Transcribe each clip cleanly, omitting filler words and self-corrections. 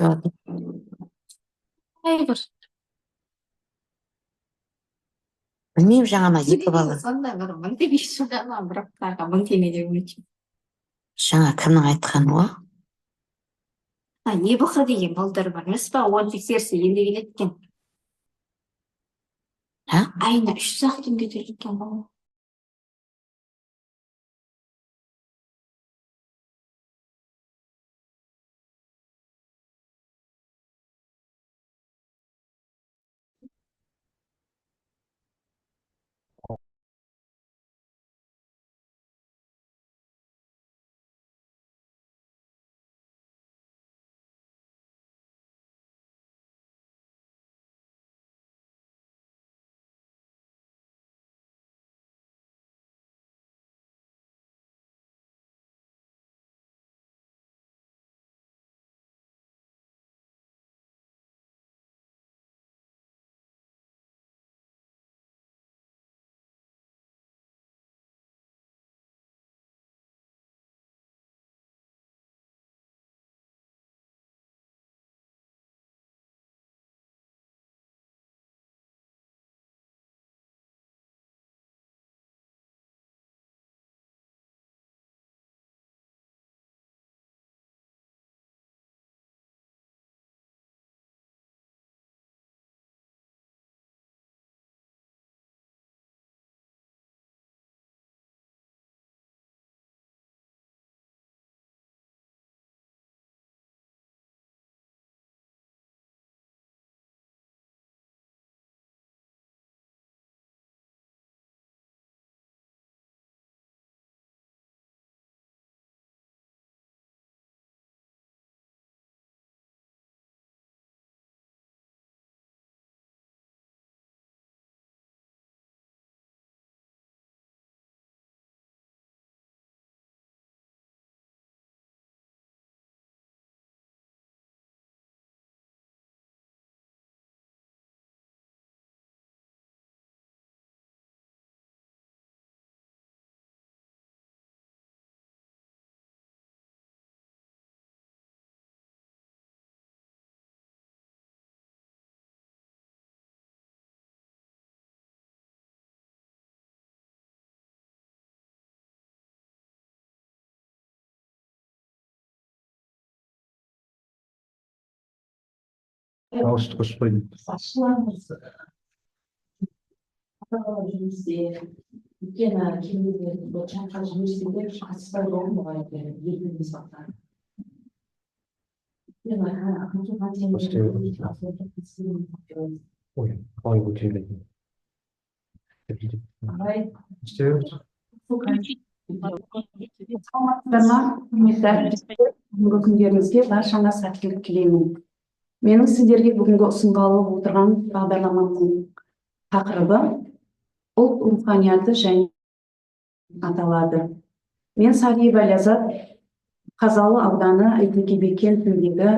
Gördüm. Hayır. Bilmiyorum жаңа екі бала. Сондай бір мынтип ма бірақ тағы мың теңге деп ойлайтын. Жаңа кімнің айтқаны о? Не бұқы деген балдар бар емес па? Оны тексерсе енді келеді екен. Ә? Айына 300-ақ теңге төлейді екен бала. дауысты қосып қойдым. Ой, қалай көтеріледі. Істеуіміз. Құрметті әріптестер, бүгінгі күндеріңізге баршаңа сәттілік тілеймін. Менің сіздерге бүгінгі ұсынғалы отырған бағдарламамның тақырыбы ұлт руханияты және аталады. Мен Сариева Ләззат, Қазалы ауданы Әйтеке кентіндегі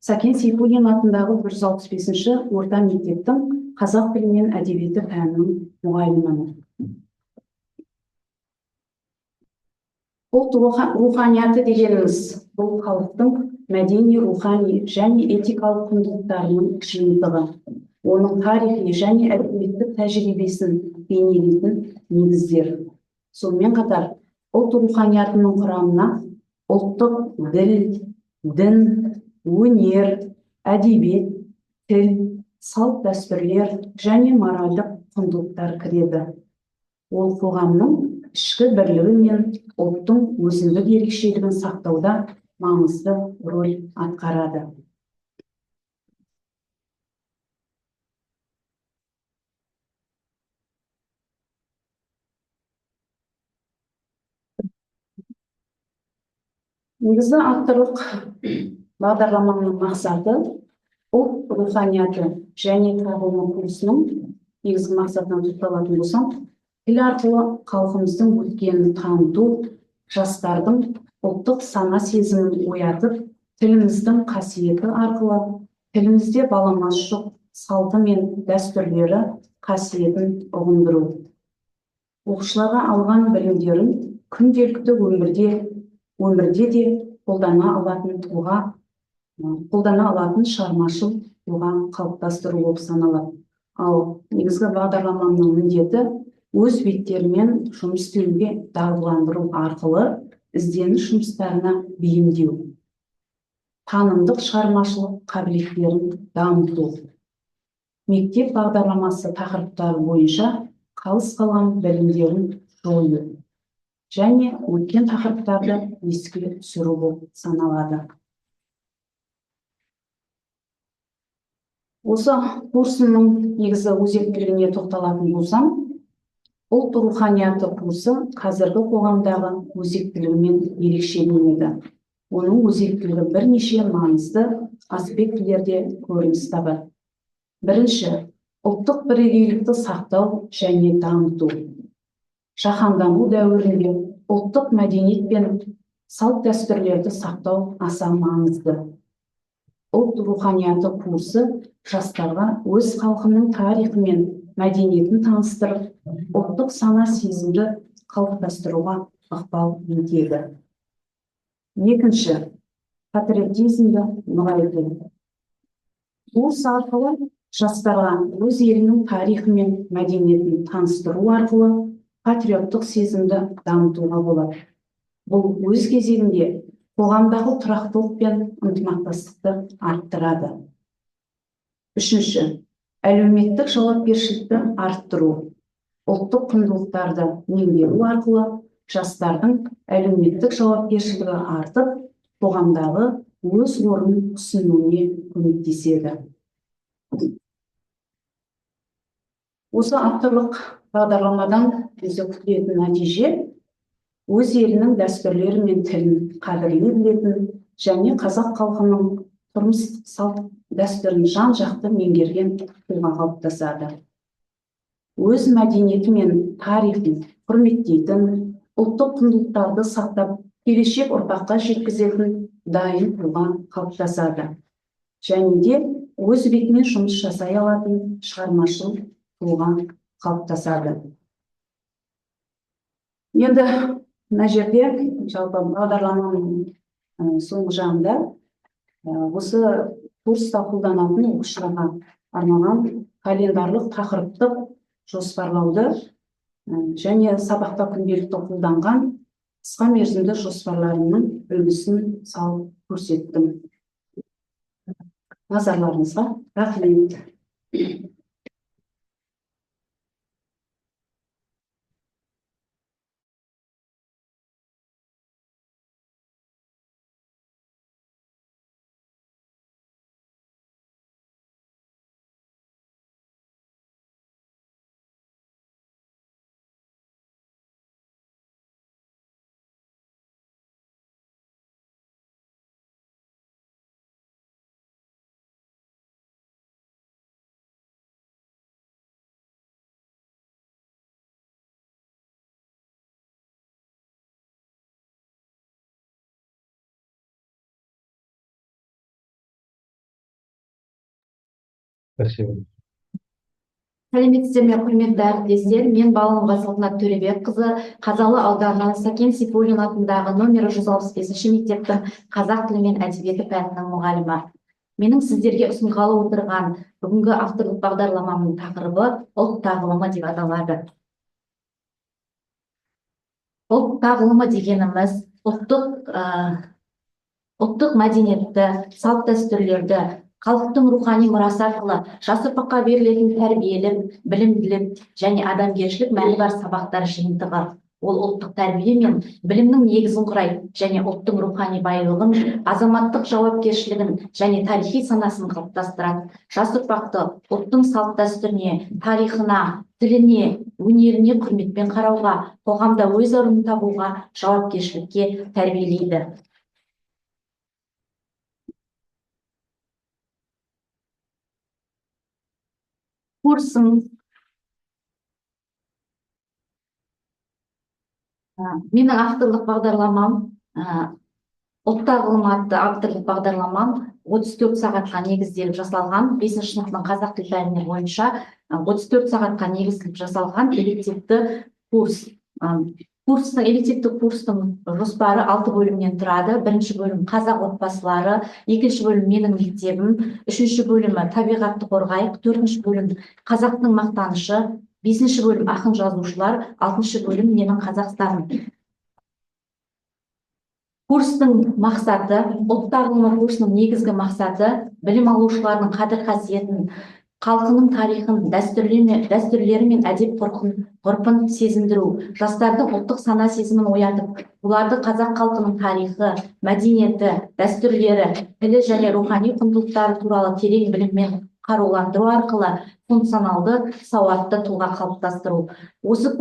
Сәкен Сейфуллин атындағы 165-ші орта мектептің қазақ тілі мен әдебиеті пәнінің мұғалімімін. Ұлт руханияты дегеніміз бұл халықтың мәдени, рухани және этикалық құндылықтарының жиынтығы. Оның тарихи және әлеуметтік тәжірибесін бейнелейтін негіздер. Сонымен қатар, ұлт руханиятының құрамына ұлттық діл, дін, өнер, әдебиет, тіл, салт дәстүрлер және моральдық құндылықтар кіреді. Ол қоғамның ішкі бірлігі мен ұлттың өзіндік ерекшелігін сақтауда маңызды рөл атқарады. Негізі авторлық бағдарламаның мақсаты ұлт руханияты және тағылымы курсының негізгі мақсатына тоқталатын болсам, тіл арқылы халқымыздың өткенін таныту, жастардың ұлттық сана сезімін оятып, тіліміздің қасиеті арқылы тілімізде баламасы жоқ салты мен дәстүрлері қасиетін ұғындыру. Оқушыларға алған білімдерін күнделікті өмірде де қолдана алатын шығармашыл тұлға қалыптастыру болып саналады. Ал негізгі бағдарламаның міндеті өз беттерімен жұмыс істеуге дағдыландыру арқылы ізденіс жұмыстарына бейімдеу, танымдық шығармашылық қабілеттерін дамыту. Мектеп бағдарламасы тақырыптары бойынша қалыс қалған білімдерін жою және өткен тақырыптарды еске түсіру болып саналады. Осы курсының негізі өзектілігіне тоқталатын болсам, ұлт руханияты курсы қазіргі қоғамдағы өзектілігімен ерекшеленеді. Оның өзектілігі бірнеше маңызды аспектілерде көрініс табады. Бірінші, ұлттық бірегейлікті сақтау және дамыту. Жаһандану дәуірінде ұлттық мәдениет пен салт дәстүрлерді сақтау аса маңызды. Ұлт руханияты курсы жастарға өз халқының тарихы мен мәдениетін таныстырып, ұлттық сана сезімді қалыптастыруға ықпал етеді. Екінші, патриотизмді нығайту. Курс арқылы жастарға өз елінің тарихы мен мәдениетін таныстыру арқылы патриоттық сезімді дамытуға болады. Бұл өз кезегінде қоғамдағы тұрақтылық пен ынтымақтастықты арттырады. Үшінші, әлеуметтік жауапкершілікті арттыру. Ұлттық құндылықтарды меңгеру арқылы жастардың әлеуметтік жауапкершілігі артып, қоғамдағы өз орнын түсінуіне көмектеседі. Осы авторлық бағдарламадан бізді күтетін нәтиже өз елінің дәстүрлері мен тілін қадірлей білетін және қазақ халқының тұрмыс салт дәстүрін жан-жақты меңгерген тұлға қалыптасады. Өз мәдениеті мен тарихын құрметтейтін, ұлттық құндылықтарды сақтап, келешек ұрпаққа жеткізетін дайын тұлға қалыптасады. Және де өз бетімен жұмыс жасай алатын шығармашыл тұлға қалыптасады. Енді мына жерде жалпы бағдарламаның соңғы жағында осы курста қолданатын оқушыларға арналған календарлық тақырыптық жоспарлауды және сабақта күнделікті қолданған қысқа мерзімді жоспарларының үлгісін салып көрсеттім. назарларыңызға рахмет. Спасибо. Сәлеметсіздер ме, құрметті әріптестер. Мен Балымова Салтанат Төребекқызы, Қазалы ауданы Сәкен Сейфуллин атындағы номері 165-ші мектептің қазақ тілі мен әдебиеті пәнінің мұғалімі. Менің сіздерге ұсынғалы отырған бүгінгі авторлық бағдарламамның тақырыбы ұлт тағылымы деп аталады. Ұлт тағылымы дегеніміз ұлттық мәдениетті, салт дәстүрлерді, халықтың рухани мұрасы арқылы жас ұрпаққа берілетін тәрбиелік, білімділік және адамгершілік мәні бар сабақтар жиынтығы. Ол ұлттық тәрбие мен білімнің негізін құрайды және ұлттың рухани байлығын, азаматтық жауапкершілігін және тарихи санасын қалыптастырады. Жас ұрпақты ұлттың салт дәстүріне, тарихына, тіліне, өнеріне құрметпен қарауға, қоғамда өз орнын табуға, жауапкершілікке тәрбиелейді. Курсым менің авторлық бағдарламам, ұлт тағылымы атты авторлық бағдарламам 34 сағатқа негізделіп жасалған, 5-ші сыныптың қазақ тілі пәні бойынша 34 сағатқа негізделіп жасалған элективті курс. Элективті курстың жоспары 6 бөлімнен тұрады. Бірінші бөлім қазақ отбасылары, екінші бөлім менің мектебім, үшінші бөлімі табиғатты қорғайық, төртінші бөлім қазақтың мақтанышы, бесінші бөлім ақын жазушылар, алтыншы бөлім менің Қазақстаным. Курстың мақсаты, ұлт тағылымы курсының негізгі мақсаты білім алушылардың қадір-қасиетін, халқының тарихын, дәстүрлері мен әдеп ғұрпын сезіндіру, жастардың ұлттық сана сезімін оятып, оларды қазақ халқының тарихы, мәдениеті, дәстүрлері, тілі және рухани құндылықтары туралы терең біліммен қаруландыру арқылы функционалды, сауатты тұлға қалыптастыру. Осы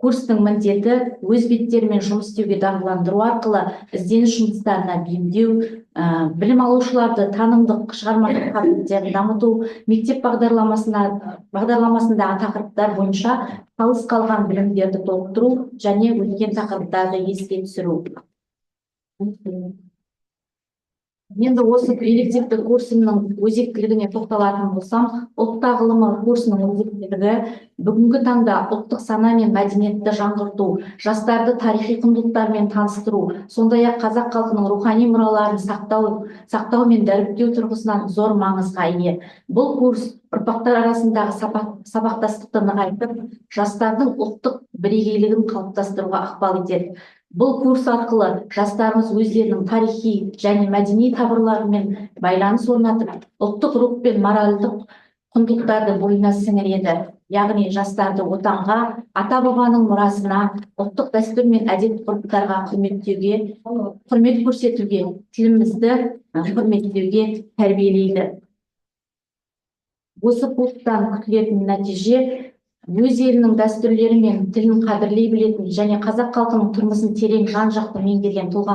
курстың міндеті өз беттерімен жұмыс істеуге дағдыландыру арқылы ізденіс жұмыстарына бейімдеу, білім алушыларды танымдық, шығармашылық қабілеттерін дамыту, мектеп бағдарламасындағы тақырыптар бойынша қалыс қалған білімдерді толықтыру және өткен тақырыптарды еске түсіру. Енді осы элективті курсымның өзектілігіне тоқталатын болсам, ұлт тағылымы курсының өзектілігі бүгінгі таңда ұлттық сана мен мәдениетті жаңғырту, жастарды тарихи құндылықтармен таныстыру, сондай-ақ қазақ халқының рухани мұраларын сақтау мен дәріптеу тұрғысынан зор маңызға ие. Бұл курс ұрпақтар арасындағы сабақтастықты нығайтып, жастардың ұлттық бірегейлігін қалыптастыруға ықпал етеді. Бұл курс арқылы жастарымыз өздерінің тарихи және мәдени табырларымен байланыс орнатып, ұлттық рух пен моральдық құндылықтарды бойына сіңіреді. Яғни жастарды отанға, ата-бабаның мұрасына, ұлттық дәстүр мен әдет-ғұрыптарға құрмет көрсетуге, тілімізді құрметтеуге тәрбиелейді. Осы курстан күтілетін нәтиже өз елінің дәстүрлері мен тілін қадірлей білетін және қазақ халқының тұрмысын терең жан-жақты меңгерген тұлға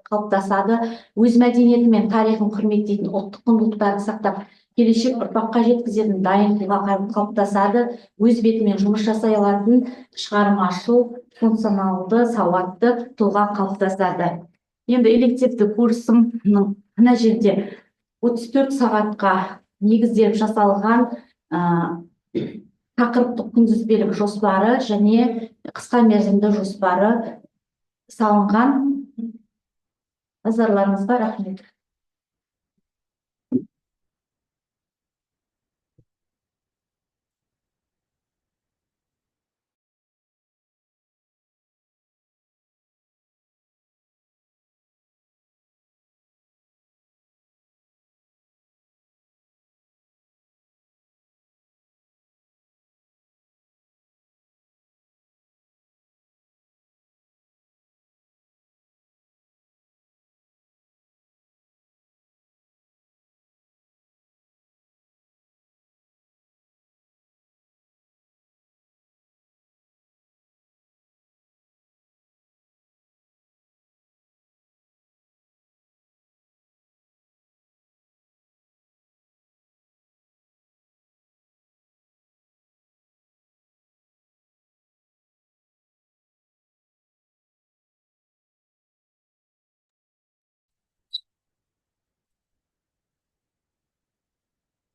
қалыптасады, өз мәдениеті мен тарихын құрметтейтін ұлттық құндылықтарды сақтап, келешек ұрпаққа жеткізетін дайын тұлға қалыптасады, өз бетімен жұмыс жасай алатын шығармашыл, функционалды, сауатты тұлға қалыптасады. Енді элективті курсымның мына жерде 34 сағатқа негізделіп жасалған тақырыптық күнтізбелік жоспары және қысқа мерзімді жоспары салынған. Назарларыңызға рахмет.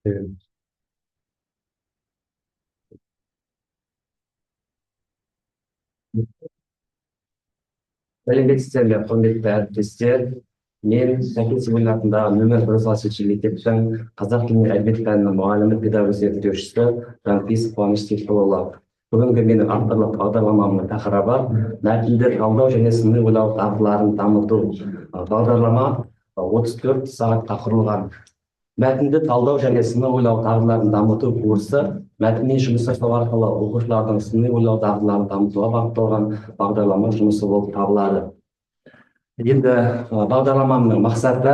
Evet. Сәлеметсіздер ме, құрметті әріптестер. Мен сәкен сейфуллин атындағы нөмір 136 мектептің қазақ тілі мен әдебиет пәнінің мұғалімі педагог зерттеушісі Жанпейісов Қуаныш Сейфуллаұлы. Бүгінгі менің авторлық бағдарламамның тақырыбы мәтінді талдау және сыни ойлау дағдыларын дамыту. Бағдарлама 34 сағатқа құрылған. Мәтінді талдау және сыни ойлау дағдыларын дамыту курсы мәтінмен жұмыс жасау арқылы оқушылардың сыни ойлау дағдыларын дамытуға бағытталған бағдарлама жұмысы болып табылады. Енді бағдарламамның мақсаты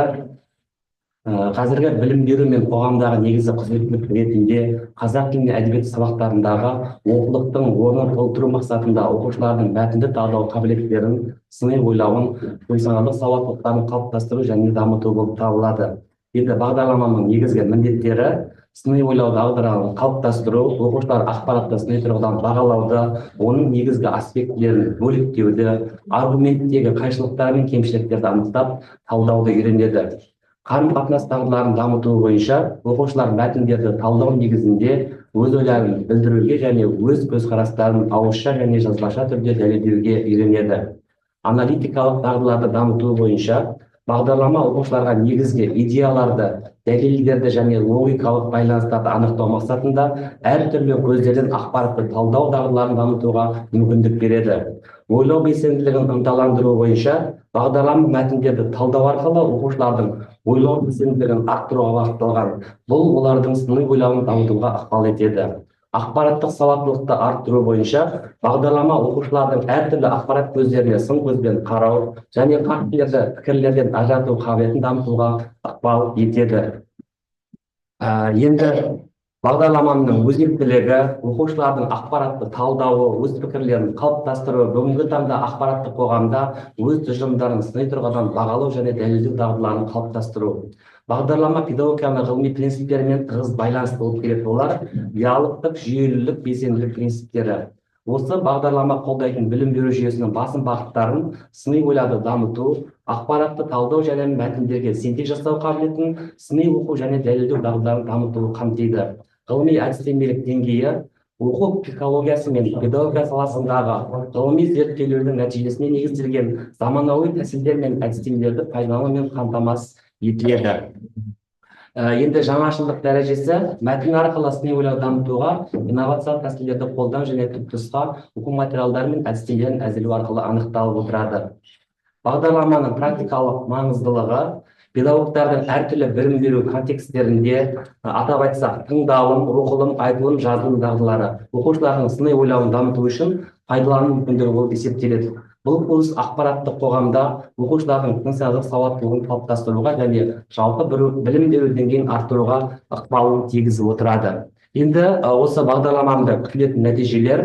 қазіргі білім беру мен қоғамдағы негізгі қызмет ретінде қазақ тілі мен әдебиет сабақтарындағы оқулықтың орнын толтыру мақсатында оқушылардың мәтінді талдау қабілеттерін, сыни ойлауын, функционалдық сауаттылықтарын қалыптастыру және дамыту болып табылады. Енді бағдарламаның негізгі міндеттері сыни ойлау дағдыларын қалыптастыру, оқушылар ақпаратты сыни тұрғыдан бағалауды, оның негізгі аспектілерін бөліктеуді, аргументтегі қайшылықтар мен кемшіліктерді анықтап, талдауды үйренеді. Қарым-қатынас дағдыларын дамыту бойынша оқушылар мәтіндерді талдау негізінде өз ойларын білдіруге және өз көзқарастарын ауызша және жазбаша түрде дәлелдеуге үйренеді. Аналитикалық дағдыларды дамыту бойынша бағдарлама оқушыларға негізгі идеяларды, дәлелдерді және логикалық байланыстарды анықтау мақсатында әртүрлі көздерден ақпаратты талдау дағдыларын дамытуға мүмкіндік береді. Ойлау белсенділігін ынталандыру бойынша бағдарлама мәтіндерді талдау арқылы оқушылардың ойлау белсенділігін арттыруға бағытталған. Бұл олардың сыни ойлауын дамытуға ықпал етеді. Ақпараттық сауаттылықты арттыру бойынша бағдарлама оқушылардың әртүрлі ақпарат көздеріне сын көзбен қарау және фактілерді пікірлерден ажырату қабілетін дамытуға ықпал етеді. Енді бағдарламаның өзектілігі оқушылардың ақпаратты талдауы, өз пікірлерін қалыптастыру, бүгінгі таңда ақпараттық қоғамда өз тұжырымдарын сыни тұрғыдан бағалау және дәлелдеу дағдыларын қалыптастыру. Бағдарлама педагогиканың ғылыми принциптерімен тығыз байланысты болып келеді. Олар диалогтық, жүйелілік, белсенділік принциптері. Осы бағдарлама қолдайтын білім беру жүйесінің басым бағыттарын сыни ойлауды дамыту, ақпаратты талдау және мәтіндерге синтез жасау қабілетін, сыни оқу және дәлелдеу дағдыларын дамытуды қамтиды. Ғылыми әдістемелік деңгейі оқу психологиясы мен педагогика саласындағы ғылыми зерттеулердің нәтижесіне негізделген заманауи тәсілдер мен әдістемелерді пайдаланумен қамтамасыз етіледі. Енді жаңашылдық дәрежесі мәтін арқылы сыни ойлауды дамытуға инновациялық тәсілдерді қолдану және түпнұсқа оқу материалдары мен әдістемелерін әзірлеу арқылы анықталып отырады. Бағдарламаның практикалық маңыздылығы педагогтардың әртүрлі білім беру контексттерінде, атап айтсақ, тыңдауын, оқылым, айтылым, жазылым дағдылары оқушылардың сыни ойлауын дамыту үшін пайдалану мүмкіндігі болып есептеледі. Бұл курс ақпараттық қоғамда оқушылардың функционалдық сауаттылығын қалыптастыруға және жалпы білім беру деңгейін арттыруға ықпалын тигізіп отырады. Енді осы бағдарламамда күтілетін нәтижелер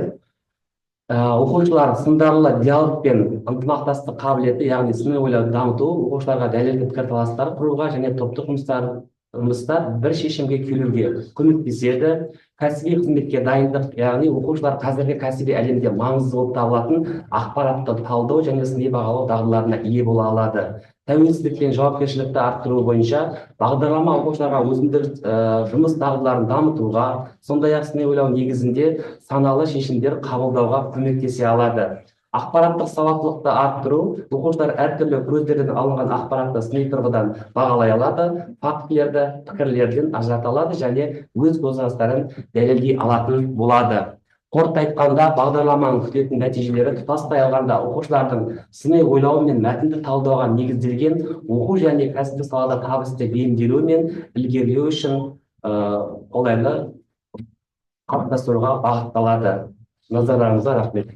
оқушылар сындарлы диалог пен ынтымақтастық қабілеті, яғни сыни ойлауды дамыту, оқушыларға дәлелді пікірталастар құруға және топтық жұмыста бір шешімге келуге көмектеседі. Кәсіби қызметке дайындық, яғни оқушылар қазіргі кәсіби әлемде маңызды болып табылатын ақпаратты талдау және сыни бағалау дағдыларына ие бола алады. Тәуелсіздік пен жауапкершілікті арттыру бойынша бағдарлама оқушыларға өзіндік жұмыс дағдыларын дамытуға, сондай-ақ сыни ойлау негізінде саналы шешімдер қабылдауға көмектесе алады. Ақпараттық сауаттылықты арттыру, оқушылар әртүрлі көздерден алынған ақпаратты сыни тұрғыдан бағалай алады, фактілерді пікірлерден ажырата алады және өз көзқарастарын дәлелдей алатын болады. Қорыта айтқанда, бағдарламаның күтетін нәтижелері тұтастай алғанда оқушылардың сыни ойлауы мен мәтінді талдауға негізделген оқу және кәсіптік салада табысты бейімделуі мен ілгерілеу үшін қолайлы қалыптастыруға бағытталады. Назарларыңызға рахмет.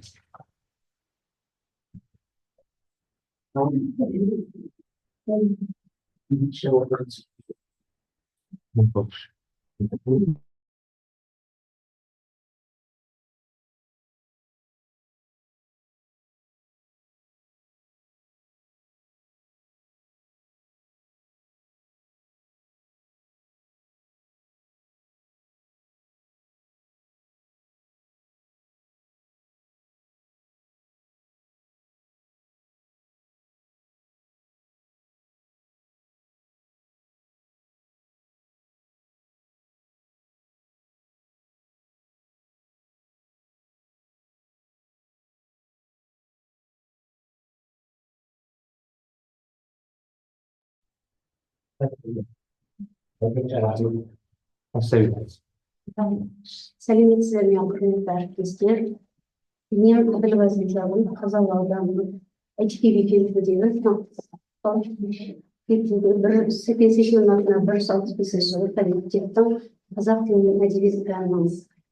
Поставить. Сәлеметсіздер ме, құрметті әріптестер. Мен Ғаділ Ғазизовым, Қазалы ауданының әйтеке кентіндегі бір сексен атына 165 жылы коллективтің қазақ тілі мен әдебиеті пәнінің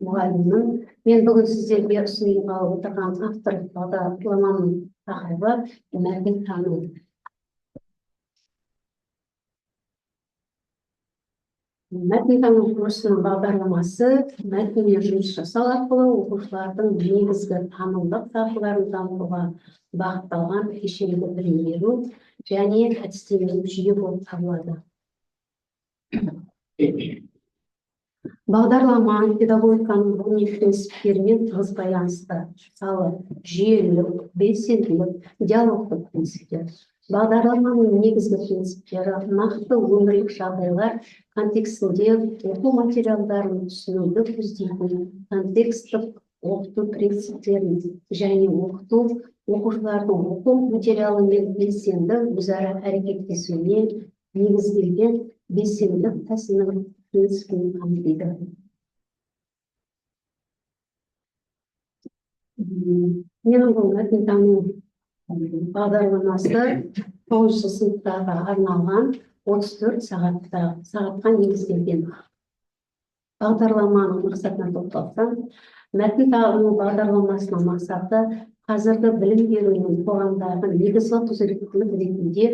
мұғалімімін. Мен бүгін сіздерге ұсынуға отырған автор бағдарламаның тақырыбы мәтінтану. Мәтінтану курсының бағдарламасы мәтінмен жұмыс жасау арқылы оқушылардың негізгі танымдық дағдыларын дамытуға бағытталған кешенді білім беру және әдістемелік жүйе болып табылады. Бағдарлама педагогиканың ғылыми принциптерімен тығыз байланысты. Мысалы, жүйелілік, белсенділік, диалогтық принциптер. Бағдарламаның негізгі принциптері нақты өмірлік жағдайлар контекстінде оқу материалдарын түсінуді көздейтін контекстік оқыту принциптерін және оқушылардың оқу материалымен белсенді өзара әрекеттесуіне негізделген белсенділік тәсілінің принципін қамтиды. Менің бұл мәтінтану бағдарламасы 9-шы сыныптарға арналған 34 сағатқа негізделген. Бағдарламаның мақсатына тоқталсам, мәтінтану бағдарламасының мақсаты қазіргі білім берудің қоғамдағы негізгі құзыреттілік ретінде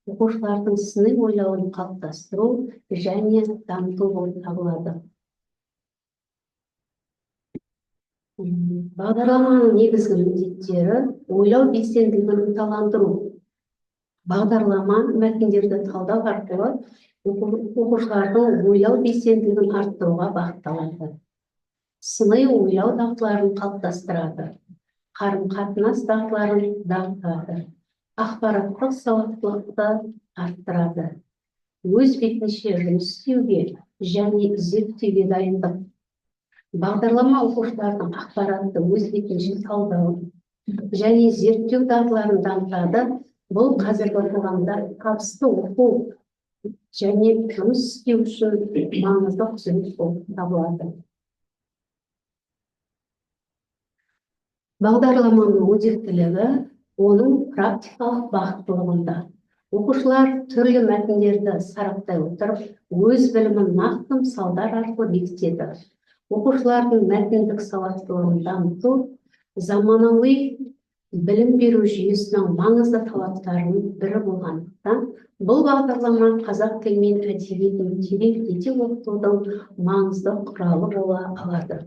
оқушылардың сыни ойлауын қалыптастыру және дамыту болып табылады. Бағдарламаның негізгі міндеттері ойлау белсенділігін ынталандыру. Бағдарлама мәтіндерді талдау арқылы оқушылардың ойлау белсенділігін арттыруға бағытталады. Сыни ойлау дағдыларын қалыптастырады. Қарым-қатынас дағдыларын дамытады. Ақпараттық сауаттылықты арттырады. Өз бетінше жұмыс істеуге және зерттеуге дайындық. Бағдарлама оқушылардың ақпаратты өз бетінше талдау және зерттеу дағдыларын дамытады. Бұл қазіргі қоғамда табысты оқу және жұмыс істеу үшін маңызды қызмет болып табылады. Бағдарламаның өзектілігі оның практикалық бағыттылығында. Оқушылар түрлі мәтіндерді сараптай отырып, өз білімін нақты мысалдар арқылы бекітеді. Оқушылардың мәтіндік сауаттылығын дамыту заманауи білім беру жүйесінің маңызды талаптарының бірі болғандықтан, бұл бағдарлама қазақ тілі мен әдебиетін тереңдете оқытудың маңызды құралы бола алады.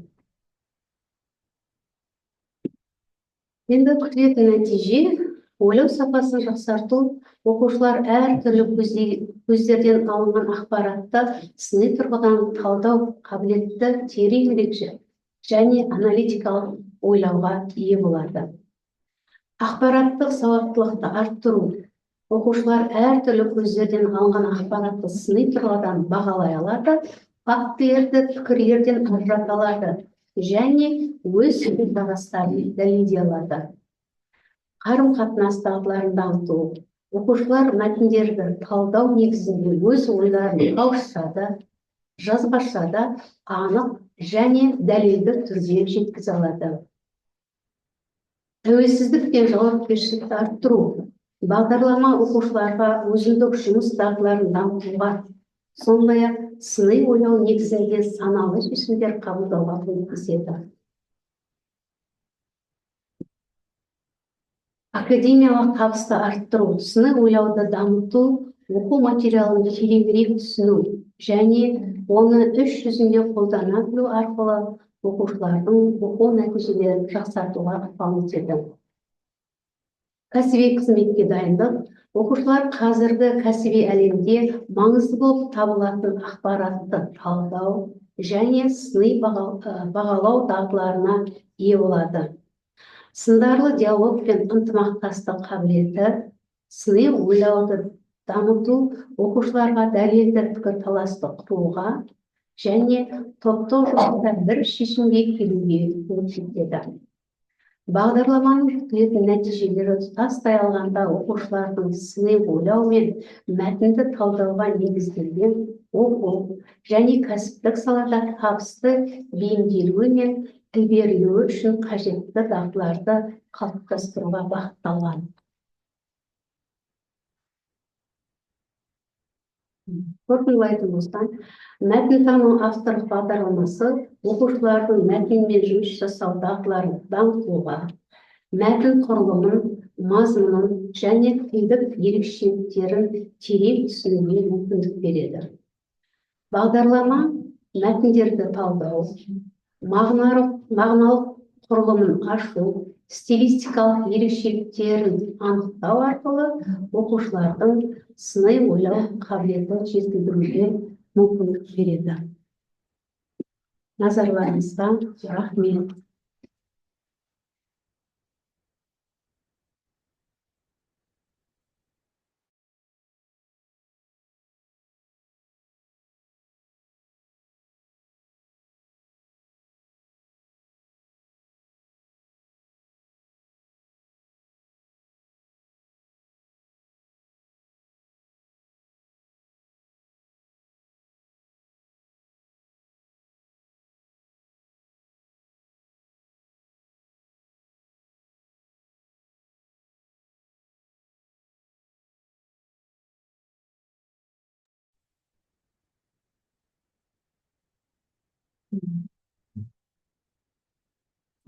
Енді күтілетін нәтиже ойлау сапасын жақсарту, оқушылар әртүрлі көздерден алынған ақпаратты сыни тұрғыдан талдау қабілетті тереңірек және аналитикалық ойлауға ие болады. Ақпараттық сауаттылықты арттыру. Оқушылар әртүрлі көздерден алынған ақпаратты сыни тұрғыдан бағалай алады, фактілерді пікірлерден ажырата алады және өз көзқарастарын дәлелдей алады. Қарым-қатынас дағдыларын дамыту. Оқушылар мәтіндерді талдау негізінде өз ойларын ауызша, жазбаша анық және дәлелді түрде жеткізе алады. Тәуелсіздік пен жауапкершілікті арттыру. Бағдарлама оқушыларға өзіндік жұмыс дағдыларын дамытуға, сондай-ақ сыни ойлау негізінде саналы шешімдер қабылдауға көмектеседі. Академиялық табысты арттыру, сыни ойлауды дамыту, оқу материалын тереңірек түсіну және оны іс жүзінде қолдана білу арқылы оқушылардың оқу нәтижелерін жақсартуға ықпал етеді. Кәсіби қызметке дайындық. Оқушылар қазіргі кәсіби әлемде маңызды болып табылатын ақпаратты талдау және сыни бағалау дағдыларына ие болады. Сындарлы диалог пен ынтымақтастық қабілеті, сыни ойлауды дамыту оқушыларға дәлелді пікірталасты құруға және топтық жұмыста бір шешімге келуге көмектеседі. Бағдарламаның күтілетін нәтижелері тұтастай алғанда оқушылардың сыни ойлау мен мәтінді талдауға негізделген оқу және кәсіптік салада табысты бейімделуі мен ілгерілеуі үшін қажетті дағдыларды қалыптастыруға бағытталған. Қорытындылайтын болсақ, мәтінтану авторлық бағдарламасы оқушылардың мәтінмен жұмыс жасау дағдыларын дамытуға, мәтін құрылымын, мазмұнын және тілдік ерекшеліктерін терең түсінуге мүмкіндік береді. Бағдарлама мәтіндерді талдау, мағыналық құрылымын ашу, стилистикалық ерекшеліктерін анықтау арқылы оқушылардың сыни ойлау қабілетін жетілдіруге мүмкіндік береді. Назарларыңызға рахмет.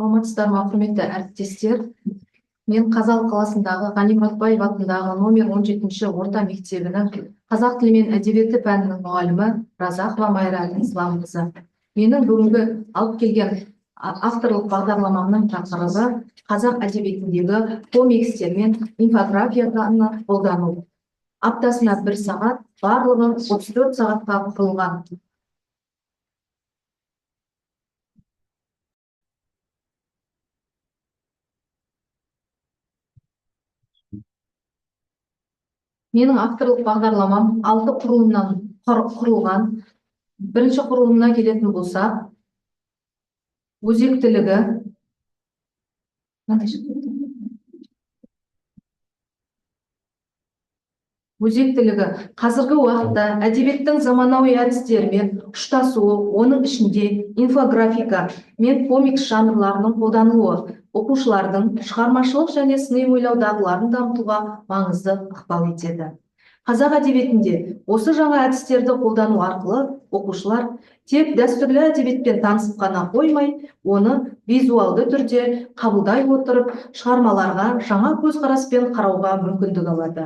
Саламатсыздар ма, құрметті әріптестер. Мен Қазалы қаласындағы Ғани Мұратбаев атындағы номер 17-ші орта мектебінің қазақ тілі мен әдебиеті пәнінің мұғалімі Разахова Майра Исламқызы. Менің бүгінгі алып келген авторлық бағдарламамның тақырыбы қазақ әдебиетіндегі комикстер мен инфографияны қолдану. Аптасына 1 сағат, барлығы 34 сағатқа құрылған. Менің авторлық бағдарламам 6 құрылымнан құрылған. Бірінші құрылымына келетін болсақ, өзектілігі, қазіргі уақытта әдебиеттің заманауи әдістерімен ұштасуы, оның ішінде инфографика мен комикс жанрларының қолданылуы оқушылардың шығармашылық және сыни ойлау дағдыларын дамытуға маңызды ықпал етеді. Қазақ әдебиетінде осы жаңа әдістерді қолдану арқылы оқушылар тек дәстүрлі әдебиетпен танысып қана қоймай, оны визуалды түрде қабылдай отырып, шығармаларға жаңа көзқараспен қарауға мүмкіндік алады.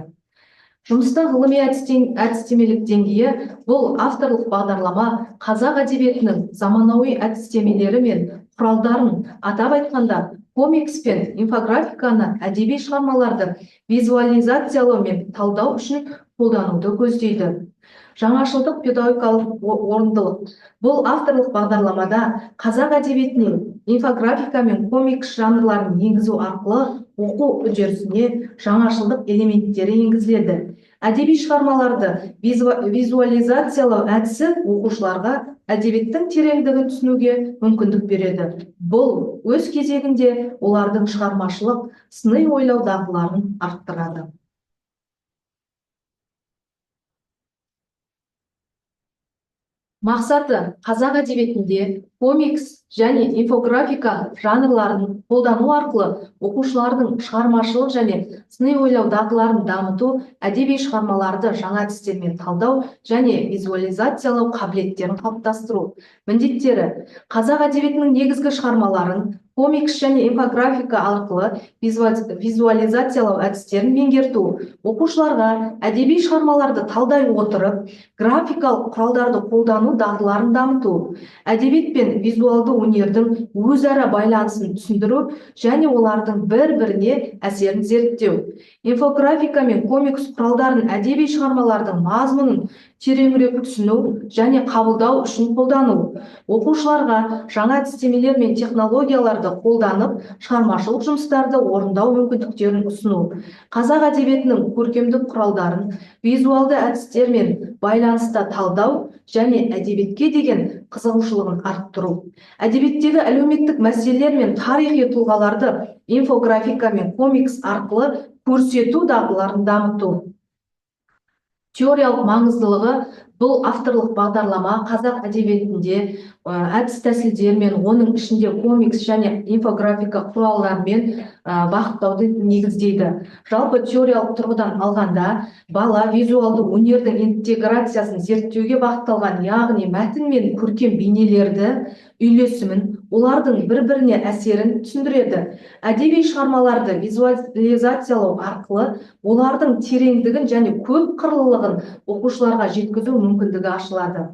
Жұмыста ғылыми әдістемелік деңгейі бұл авторлық бағдарлама қазақ әдебиетінің заманауи әдістемелері мен құралдарын, атап айтқанда комикс пен инфографиканы әдеби шығармаларды визуализациялау мен талдау үшін қолдануды көздейді. Жаңашылдық педагогикалық орындылық. Бұл авторлық бағдарламада қазақ әдебиетіне инфографика мен комикс жанрларын енгізу арқылы оқу үдерісіне жаңашылдық элементтері енгізіледі. Әдеби шығармаларды визуализациялау әдісі оқушыларға әдебиеттің тереңдігін түсінуге мүмкіндік береді. Бұл өз кезегінде олардың шығармашылық сыни ойлау дағдыларын арттырады. Мақсаты қазақ әдебиетінде комикс және инфографика жанрларын қолдану арқылы оқушылардың шығармашылық және сыни ойлау дағдыларын дамыту, әдеби шығармаларды жаңа әдістермен талдау және визуализациялау қабілеттерін қалыптастыру. Міндеттері: қазақ әдебиетінің негізгі шығармаларын комикс және инфографика арқылы визуализациялау әдістерін меңгерту, оқушыларға әдеби шығармаларды талдай отырып, графикалық құралдарды қолдану дағдыларын дамыту, әдебиет пен визуалды өнердің өзара байланысын түсіндіру және олардың бір-біріне әсерін зерттеу. Инфографика мен комикс құралдарын әдеби шығармалардың мазмұнын тереңірек түсіну және қабылдау үшін қолдану. Оқушыларға жаңа әдістемелер мен технологияларды қолданып, шығармашылық жұмыстарды орындау мүмкіндіктерін ұсыну. Қазақ әдебиетінің көркемдік құралдарын визуалды әдістермен байланыста талдау және әдебиетке деген қызығушылығын арттыру. Әдебиеттегі әлеуметтік мәселелер мен тарихи тұлғаларды инфографика мен комикс арқылы көрсету дағдыларын дамыту. Теориялық маңыздылығы бұл авторлық бағдарлама қазақ әдебиетінде әдіс тәсілдер мен оның ішінде комикс және инфографика құралдарымен бағыттауды негіздейді. Жалпы теориялық тұрғыдан алғанда бала визуалды өнердің интеграциясын зерттеуге бағытталған, яғни мәтін мен көркем бейнелерді үйлесімін, олардың бір-біріне әсерін түсіндіреді. Әдеби шығармаларды визуализациялау арқылы олардың тереңдігін және көп қырлылығын оқушыларға жеткізу мүмкіндігі ашылады.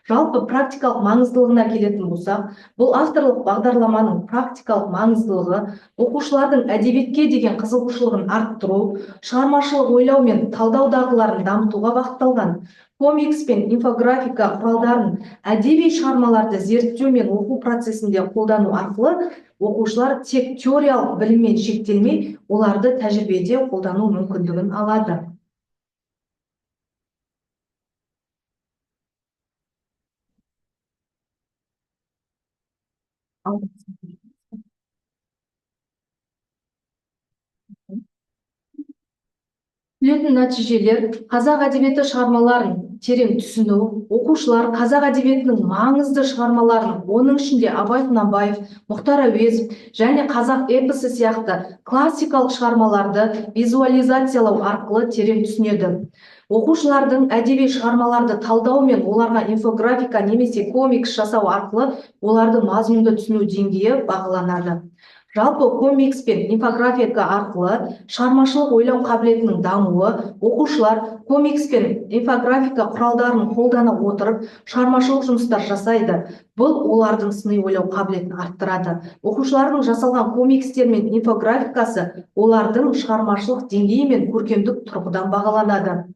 Жалпы практикалық маңыздылығына келетін болсақ, бұл авторлық бағдарламаның практикалық маңыздылығы оқушылардың әдебиетке деген қызығушылығын арттыру, шығармашылық ойлау мен талдау дағдыларын дамытуға бағытталған. Комикс пен инфографика құралдарын әдеби шығармаларды зерттеу мен оқу процесінде қолдану арқылы оқушылар тек теориялық біліммен шектелмей, оларды тәжірибеде қолдану мүмкіндігін алады. Күтілетін нәтижелер: қазақ әдебиеті шығармаларын терең түсіну, оқушылар қазақ әдебиетінің маңызды шығармаларын, оның ішінде Абай Құнанбаев, Мұхтар Әуезов және қазақ эпосы сияқты классикалық шығармаларды визуализациялау арқылы терең түсінеді. Оқушылардың әдеби шығармаларды талдау мен оларға инфографика немесе комикс жасау арқылы олардың мазмұнды түсіну деңгейі бағаланады. Жалпы комикс пен инфографика арқылы шығармашылық ойлау қабілетінің дамуы, оқушылар комикс пен инфографика құралдарын қолдана отырып шығармашылық жұмыстар жасайды. Бұл олардың сыни ойлау қабілетін арттырады. Оқушылардың жасалған комикстер мен инфографикасы олардың шығармашылық деңгейі мен көркемдік тұрғыдан бағаланады.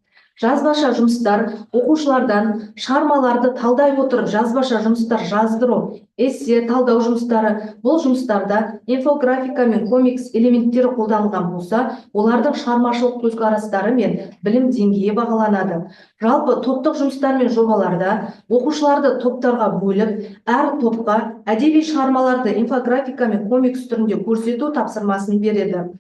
Жазбаша жұмыстар: оқушылардан шығармаларды талдай отырып жазбаша жұмыстар жаздыру, эссе, талдау жұмыстары. Бұл жұмыстарда инфографика мен комикс элементтері қолданылған болса, олардың шығармашылық көзқарастары мен білім деңгейі бағаланады. Жалпы топтық жұмыстар мен жобаларда оқушыларды топтарға бөліп, әр топқа әдеби шығармаларды инфографика мен комикс түрінде көрсету тапсырмасын береді.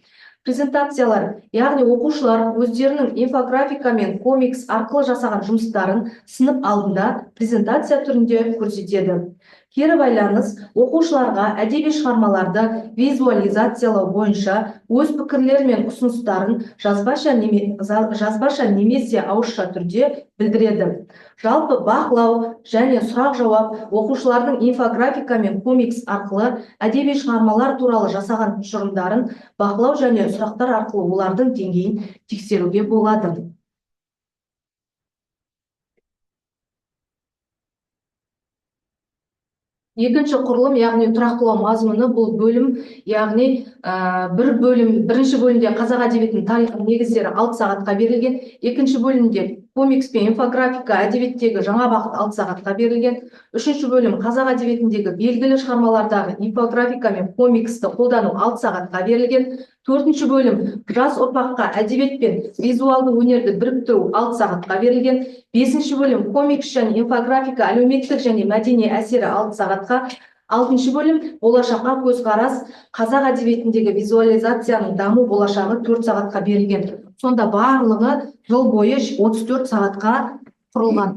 Презентациялар, яғни оқушылар өздерінің инфографика мен комикс арқылы жасаған жұмыстарын сынып алдында презентация түрінде көрсетеді. Кері байланыс: оқушыларға әдеби шығармаларды визуализациялау бойынша өз пікірлері мен ұсыныстарын жазбаша немесе ауызша түрде білдіреді. Жалпы бақылау және сұрақ-жауап: оқушылардың инфографика мен комикс арқылы әдеби шығармалар туралы жасаған тұжырымдарын бақылау және сұрақтар арқылы олардың деңгейін тексеруге болады. Екінші құрылым, яғни тұрақтылау мазмұны, бұл бөлім, яғни бірінші бөлімде қазақ әдебиетінің тарихы негіздері 6 сағатқа берілген, екінші бөлімде комикс пен инфографика әдебиеттегі жаңа бағыт 6 сағатқа берілген, үшінші бөлім қазақ әдебиетіндегі белгілі шығармалардағы инфографика мен комиксті қолдану 6 сағатқа берілген, төртінші бөлім жас ұрпаққа әдебиет пен визуалды өнерді біріктіру 6 сағатқа берілген, бесінші бөлім комикс және инфографика әлеуметтік және мәдени әсері 6 сағатқа, алтыншы бөлім болашаққа көзқарас қазақ әдебиетіндегі визуализацияның даму болашағы 4 сағатқа берілген. Сонда барлығы жыл бойы 34 сағатқа құрылған.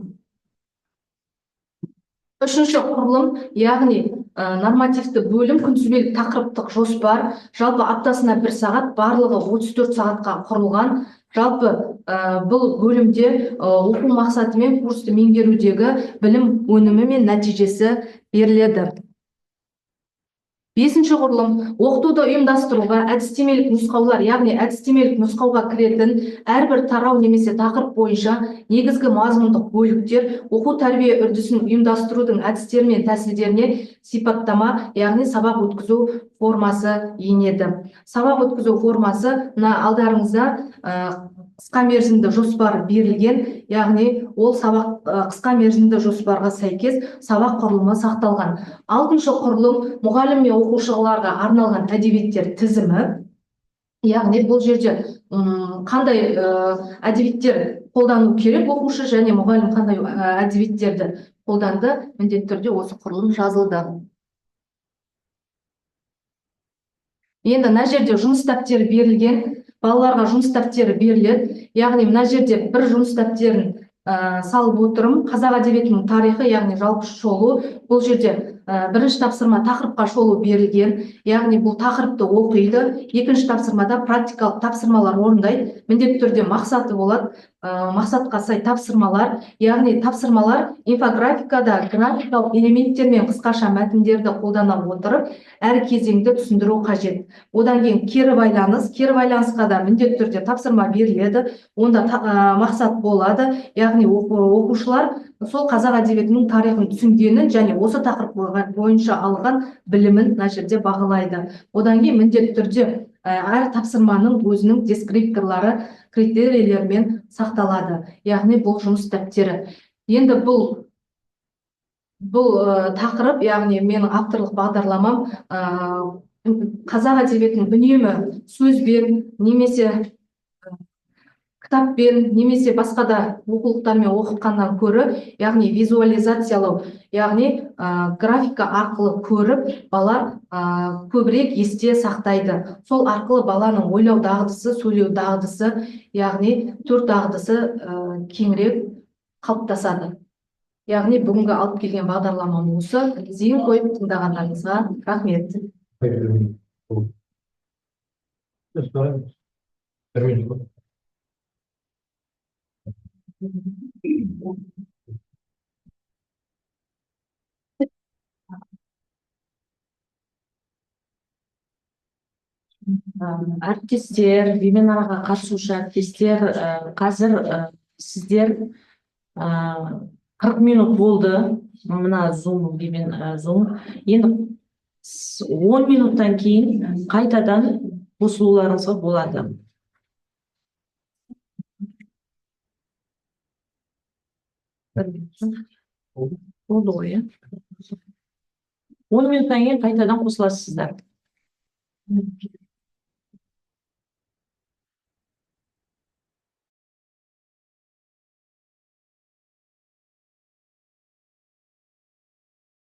Үшінші құрылым, яғни нормативті бөлім, күнтізбелік тақырыптық жоспар, жалпы аптасына 1 сағат, барлығы 34 сағатқа құрылған. Жалпы бұл бөлімде оқу мақсаты мен курсты меңгерудегі білім өнімі мен нәтижесі беріледі. Бесінші құрылым, оқытуды ұйымдастыруға әдістемелік нұсқаулар, яғни әдістемелік нұсқауға кіретін әрбір тарау немесе тақырып бойынша негізгі мазмұндық бөліктер, оқу тәрбие үрдісін ұйымдастырудың әдістері мен тәсілдеріне сипаттама, яғни сабақ өткізу формасы енеді. Сабақ өткізу формасы алдарыңызда қысқа мерзімді жоспар берілген, яғни ол сабақ қысқа мерзімді жоспарға сәйкес сабақ құрылымы сақталған. Алтыншы құрылым, мұғалім мен оқушыларға арналған әдебиеттер тізімі, яғни бұл жерде қандай әдебиеттер қолдану керек оқушы және мұғалім қандай әдебиеттерді қолданды, міндетті түрде осы құрылым жазылды. Енді мына жерде жұмыс дәптері берілген, балаларға жұмыс дәптері беріледі. Яғни мына жерде бір жұмыс дәптерін салып отырмын. Қазақ әдебиетінің тарихы, яғни жалпы шолу. Бұл жерде бірінші тапсырма тақырыпқа шолу берілген, яғни бұл тақырыпты оқиды. Екінші тапсырмада практикалық тапсырмалар орындайды. Міндетті түрде мақсаты болады. Мақсатқа сай тапсырмалар, яғни тапсырмалар инфографикада графикалық элементтер мен қысқаша мәтіндерді қолдана отырып, әр кезеңді түсіндіру қажет. Одан кейін кері байланысқа да міндетті түрде тапсырма беріледі. Онда мақсат болады, яғни оқушылар сол қазақ әдебиетінің тарихын түсінгенін және осы тақырып бойынша алған білімін мына жерде бағалайды. Одан кейін міндетті түрде әр тапсырманың өзінің дескрипторлары, критерийлермен сақталады. Яғни бұл жұмыс дәптері. Енді бұл тақырып, яғни менің авторлық бағдарламам қазақ әдебиетінің үнемі сөзбен, немесе кітаппен, немесе басқа да оқулықтармен оқығаннан көрі, яғни визуализациялау, яғни графика арқылы көріп, бала көбірек есте сақтайды. Сол арқылы баланың ойлау дағдысы, сөйлеу дағдысы, яғни төрт дағдысы кеңірек қалыптасады. Яғни бүгінгі алып келген бағдарламам осы. Зейін қойып тыңдағандарыңызға рахмет. Әріптестер, вебинарға қатысушы әріптестер, қазір сіздер 40 минут болды. Мына Zoom, Zoom. Енді 10 минуттан кейін қайтадан қосылуларыңызға болады. Болды ғой, 10 минуттан кейін қайтадан қосыласыздар.